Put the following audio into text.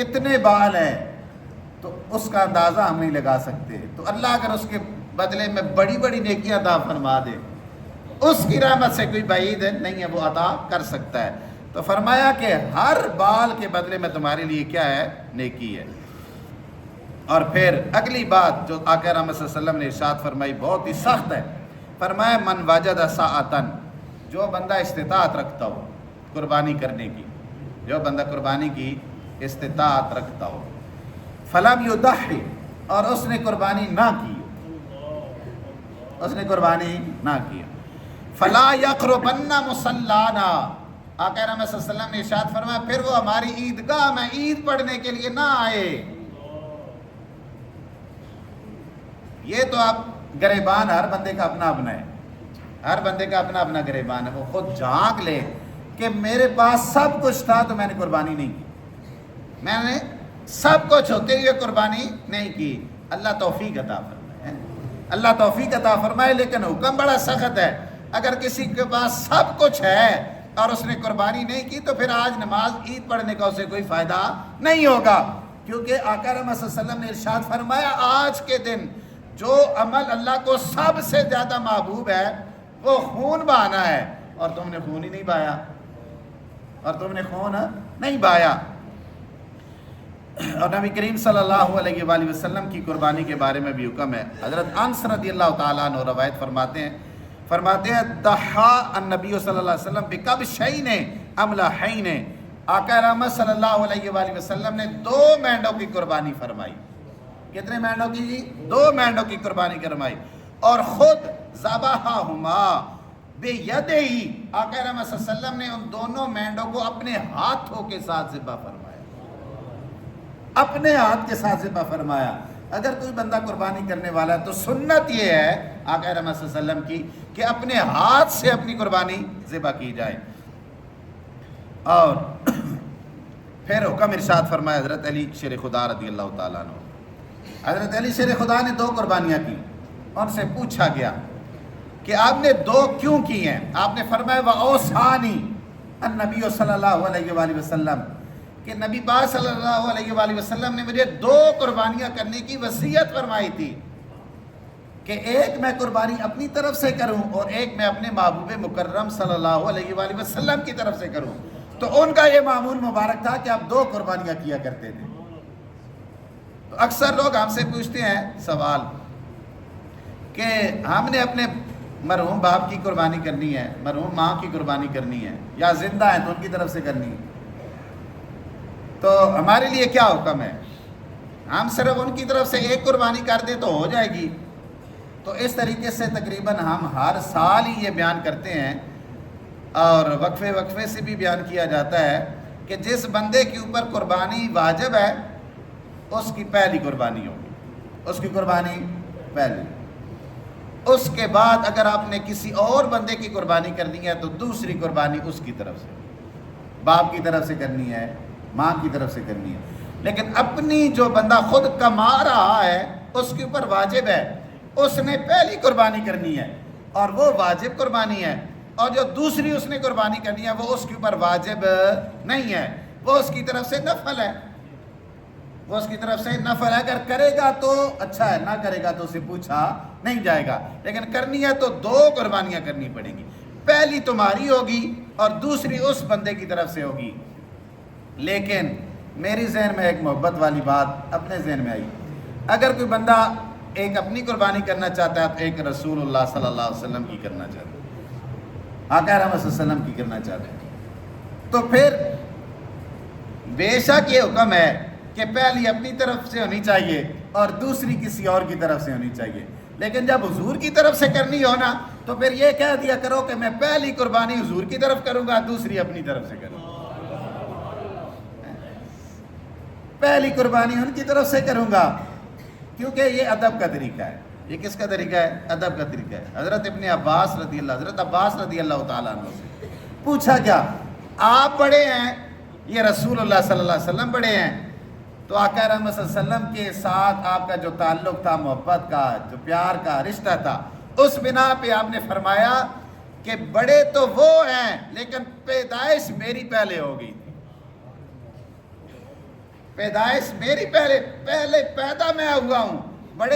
کتنے بال ہیں تو اس کا اندازہ ہم نہیں لگا سکتے. تو اللہ اگر اس کے بدلے میں بڑی بڑی نیکیاں عطا فرما دے، اس کی رحمت سے کوئی بعید نہیں ہے، وہ عطا کر سکتا ہے. تو فرمایا کہ ہر بال کے بدلے میں تمہارے لیے کیا ہے؟ نیکی ہے. اور پھر اگلی بات جو آقا رحمت صلی اللہ علیہ وسلم نے ارشاد فرمائی بہت ہی سخت ہے. فرمایا من وجد ساعتن، جو بندہ استطاعت رکھتا ہو قربانی کرنے کی، جو بندہ قربانی کی استطاعت رکھتا ہو، فلم یضحی، اور اس نے قربانی نہ کی، اس نے قربانی نہ کی، فلا یقربن مصلانا، آقا رحمت صلی اللہ علیہ وسلم نے ارشاد فرمایا پھر وہ ہماری عیدگاہ میں عید پڑھنے کے لیے نہ آئے. یہ تو اب گریبان ہر بندے کا اپنا اپنا ہے، ہر بندے کا اپنا اپنا گریبان ہے. وہ خود جھانک لے کہ میرے پاس سب کچھ تھا تو میں نے قربانی نہیں کی، میں نے سب کچھ ہوتے ہوئے قربانی نہیں کی. اللہ توفیق عطا فرمائے، اللہ توفیق عطا فرمائے. لیکن حکم بڑا سخت ہے. اگر کسی کے پاس سب کچھ ہے اور اس نے قربانی نہیں کی تو پھر آج نماز عید پڑھنے کا اسے کوئی فائدہ نہیں ہوگا. کیونکہ آقا رحمت صلی اللہ علیہ وسلم نے ارشاد فرمایا آج کے دن جو عمل اللہ کو سب سے زیادہ محبوب ہے وہ خون بہانا ہے، اور تم نے خون ہی نہیں بہایا، اور تم نے خون نہیں بہایا. اور نبی کریم صلی اللہ علیہ وآلہ وسلم کی قربانی کے بارے میں بھی حکم ہے. حضرت انس رضی اللہ تعالیٰ عنہ روایت فرماتے ہیں ضحیٰ النبی صلی اللہ علیہ وسلم بکبشین املحین، آقا رحمت صلی اللہ علیہ وآلہ وسلم نے 2 مینڈوں کی قربانی فرمائی. کتنے مینڈوں کی جی؟ 2 مینڈوں کی قربانی فرمائی. اور خود ذبحہما بیدہی، آقا رحمت صلی اللہ علیہ وسلم نے ان دونوں مینڈوں کو اپنے ہاتھوں کے ساتھ ذبح فرمایا، اپنے ہاتھ کے ساتھ ذبح فرمایا. اگر کوئی بندہ قربانی کرنے والا ہے تو سنت یہ ہے آقا رحمت صلی اللہ علیہ وسلم کی کہ اپنے ہاتھ سے اپنی قربانی ذبح کی جائے. اور پھر حکم ارشاد فرمایا حضرت علی شیر خدا رضی اللہ تعالیٰ عنہ. حضرت علی شیر خدا نے 2 قربانیاں کی. ان سے پوچھا گیا کہ آپ نے 2 کیوں کی ہیں؟ آپ نے فرمایا وَأَوْصَانِي النبی صلی اللہ علیہ وآلہ وسلم، کہ نبی پاک صلی اللہ علیہ وآلہ وسلم نے مجھے 2 قربانیاں کرنے کی وصیت فرمائی تھی کہ ایک میں قربانی اپنی طرف سے کروں اور ایک میں اپنے محبوب مکرم صلی اللہ علیہ وآلہ وسلم کی طرف سے کروں. تو ان کا یہ معمول مبارک تھا کہ آپ 2 قربانیاں کیا کرتے تھے. تو اکثر لوگ ہم سے پوچھتے ہیں سوال کہ ہم نے اپنے مرحوم باپ کی قربانی کرنی ہے، مرحوم ماں کی قربانی کرنی ہے، یا زندہ ہیں تو ان کی طرف سے کرنی ہے، تو ہمارے لیے کیا حکم ہے؟ ہم صرف ان کی طرف سے ایک قربانی کر دیں تو ہو جائے گی. تو اس طریقے سے تقریباً ہم ہر سال ہی یہ بیان کرتے ہیں اور وقفے سے بھی بیان کیا جاتا ہے کہ جس بندے کے اوپر قربانی واجب ہے اس کی پہلی قربانی ہوگی، اس کی قربانی پہلی. اس کے بعد اگر آپ نے کسی اور بندے کی قربانی کرنی ہے تو دوسری قربانی اس کی طرف سے، باپ کی طرف سے کرنی ہے، ماں کی طرف سے کرنی ہے. لیکن اپنی جو بندہ خود کما رہا ہے اس کے اوپر واجب ہے، اس نے پہلی قربانی کرنی ہے اور وہ واجب قربانی ہے. اور جو دوسری اس نے قربانی کرنی ہے وہ اس کے اوپر واجب نہیں ہے، وہ اس کی طرف سے نفل ہے، وہ اس کی طرف سے نفل ہے. اگر کرے گا تو اچھا ہے، نہ کرے گا تو اسے پوچھا نہیں جائے گا. لیکن کرنی ہے تو 2 قربانیاں کرنی پڑیں گی، پہلی تمہاری ہوگی اور دوسری اس بندے کی طرف سے ہوگی. لیکن میری ذہن میں ایک محبت والی بات اپنے ذہن میں آئی، اگر کوئی بندہ ایک اپنی قربانی کرنا چاہتا ہے تو ایک رسول اللہ صلی اللہ علیہ وسلم کی کرنا چاہتا ہے، آقا رحمت صلی اللہ علیہ وسلم کی کرنا چاہتا ہے، تو پھر بے شک یہ حکم ہے کہ پہلی اپنی طرف سے ہونی چاہیے اور دوسری کسی اور کی طرف سے ہونی چاہیے. لیکن جب حضور کی طرف سے کرنی ہو نا تو پھر یہ کہہ دیا کرو کہ میں پہلی قربانی حضور کی طرف کروں گا، دوسری اپنی طرف سے کروں گا، پہلی قربانی ان کی طرف سے کروں گا. کیونکہ یہ ادب کا طریقہ ہے. یہ کس کا طریقہ ہے؟ ادب کا طریقہ ہے. حضرت عباس رضی اللہ تعالیٰ عنہ سے پوچھا گیا آپ بڑے ہیں، یہ رسول اللہ صلی اللہ علیہ وسلم بڑے ہیں، تو آقا رحمت صلی اللہ علیہ وسلم کے ساتھ آپ کا جو تعلق تھا، محبت کا، جو پیار کا رشتہ تھا، اس بنا پہ آپ نے فرمایا کہ بڑے تو وہ ہیں لیکن پیدائش میری پہلے ہو گئی تھی، پیدائش میری پہلے پیدا میں ہوا ہوں،